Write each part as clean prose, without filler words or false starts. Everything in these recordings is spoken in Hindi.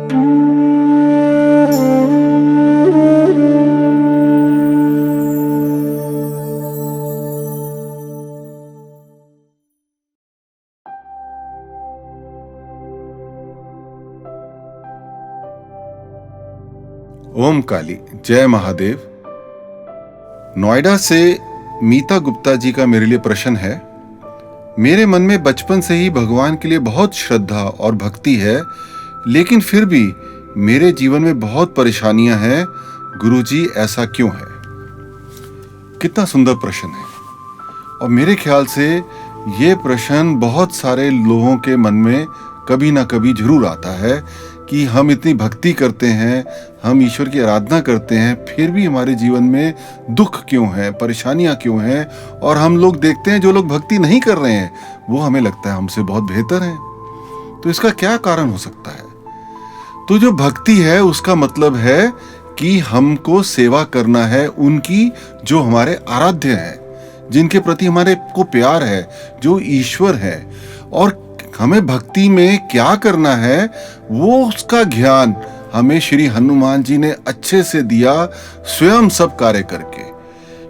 ओम काली जय महादेव। नोएडा से मीता गुप्ता जी का मेरे लिए प्रश्न है। मेरे मन में बचपन से ही भगवान के लिए बहुत श्रद्धा और भक्ति है, लेकिन फिर भी मेरे जीवन में बहुत परेशानियां हैं। गुरुजी ऐसा क्यों है? कितना सुंदर प्रश्न है। और मेरे ख्याल से ये प्रश्न बहुत सारे लोगों के मन में कभी ना कभी जरूर आता है कि हम इतनी भक्ति करते हैं, हम ईश्वर की आराधना करते हैं, फिर भी हमारे जीवन में दुख क्यों है, परेशानियां क्यों हैं। और हम लोग देखते हैं जो लोग भक्ति नहीं कर रहे हैं वो हमें लगता है हमसे बहुत बेहतर हैं। तो इसका क्या कारण हो सकता है? तो जो भक्ति है उसका मतलब है कि हमको सेवा करना है उनकी जो हमारे आराध्य हैं, जिनके प्रति हमारे को प्यार है, जो ईश्वर है। और हमें भक्ति में क्या करना है वो उसका ज्ञान हमें श्री हनुमान जी ने अच्छे से दिया, स्वयं सब कार्य करके,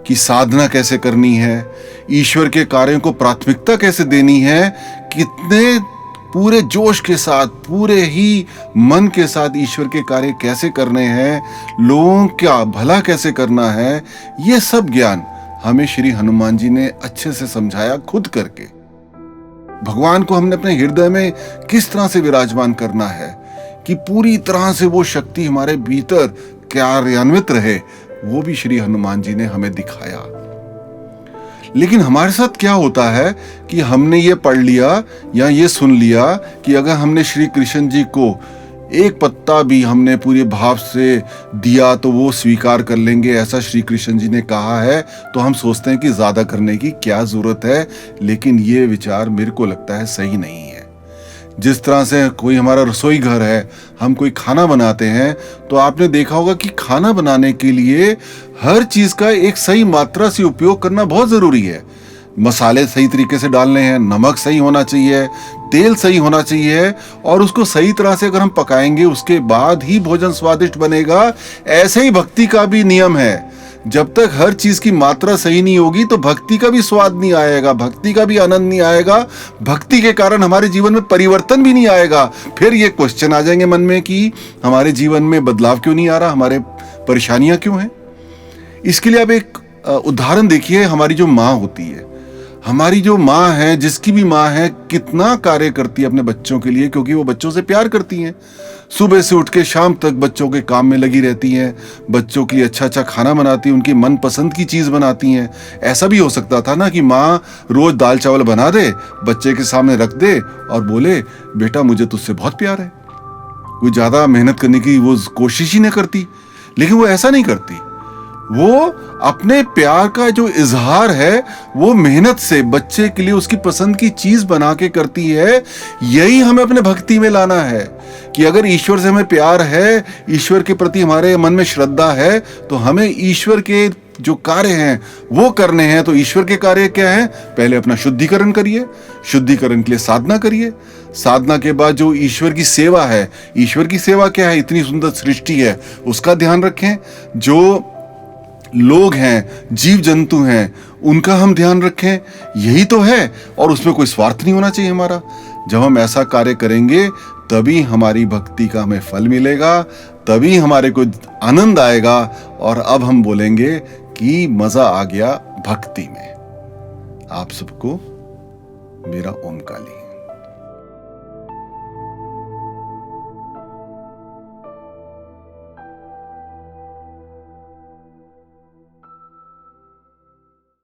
कि साधना कैसे करनी है, ईश्वर के कार्यों को प्राथमिकता कैसे देनी है, कितने पूरे जोश के साथ, पूरे ही मन के साथ ईश्वर के कार्य कैसे करने हैं, लोगों का भला कैसे करना है। ये सब ज्ञान हमें श्री हनुमान जी ने अच्छे से समझाया खुद करके। भगवान को हमने अपने हृदय में किस तरह से विराजमान करना है कि पूरी तरह से वो शक्ति हमारे भीतर कार्यान्वित रहे, वो भी श्री हनुमान जी ने हमें दिखाया। लेकिन हमारे साथ क्या होता है कि हमने ये पढ़ लिया या ये सुन लिया कि अगर हमने श्री कृष्ण जी को एक पत्ता भी हमने पूरे भाव से दिया तो वो स्वीकार कर लेंगे, ऐसा श्री कृष्ण जी ने कहा है। तो हम सोचते हैं कि ज्यादा करने की क्या जरूरत है, लेकिन ये विचार मेरे को लगता है सही नहीं है। जिस तरह से कोई हमारा रसोई घर है, हम कोई खाना बनाते हैं तो आपने देखा होगा कि खाना बनाने के लिए हर चीज का एक सही मात्रा से उपयोग करना बहुत जरूरी है। मसाले सही तरीके से डालने हैं, नमक सही होना चाहिए, तेल सही होना चाहिए, और उसको सही तरह से अगर हम पकाएंगे उसके बाद ही भोजन स्वादिष्ट बनेगा। ऐसे ही भक्ति का भी नियम है, जब तक हर चीज की मात्रा सही नहीं होगी तो भक्ति का भी स्वाद नहीं आएगा, भक्ति का भी आनंद नहीं आएगा, भक्ति के कारण हमारे जीवन में परिवर्तन भी नहीं आएगा। फिर ये क्वेश्चन आ जाएंगे मन में कि हमारे जीवन में बदलाव क्यों नहीं आ रहा, हमारे परेशानियां क्यों हैं। इसके लिए आप एक उदाहरण देखिए। हमारी जो माँ होती है, हमारी जो माँ है, जिसकी भी माँ है, कितना कार्य करती है अपने बच्चों के लिए, क्योंकि वो बच्चों से प्यार करती हैं। सुबह से उठ के शाम तक बच्चों के काम में लगी रहती हैं, बच्चों के लिए अच्छा अच्छा खाना बनाती हैं, उनकी मनपसंद की चीज़ बनाती हैं। ऐसा भी हो सकता था ना कि माँ रोज दाल चावल बना दे, बच्चे के सामने रख दे और बोले बेटा मुझे तुझसे बहुत प्यार है। कोई ज़्यादा मेहनत करने की वो कोशिश ही नहीं करती। लेकिन वो ऐसा नहीं करती, वो अपने प्यार का जो इजहार है वो मेहनत से बच्चे के लिए उसकी पसंद की चीज बना के करती है। यही हमें अपने भक्ति में लाना है कि अगर ईश्वर से हमें प्यार है, ईश्वर के प्रति हमारे मन में श्रद्धा है, तो हमें ईश्वर के जो कार्य हैं वो करने हैं। तो ईश्वर के कार्य क्या है? पहले अपना शुद्धिकरण करिए, शुद्धिकरण के लिए साधना करिए, साधना के बाद जो ईश्वर की सेवा है, ईश्वर की सेवा क्या है? इतनी सुंदर सृष्टि है उसका ध्यान रखें, जो लोग हैं, जीव जंतु हैं, उनका हम ध्यान रखें। यही तो है, और उसमें कोई स्वार्थ नहीं होना चाहिए हमारा। जब हम ऐसा कार्य करेंगे तभी हमारी भक्ति का हमें फल मिलेगा, तभी हमारे को आनंद आएगा, और अब हम बोलेंगे कि मजा आ गया भक्ति में। आप सबको मेरा ओम काली।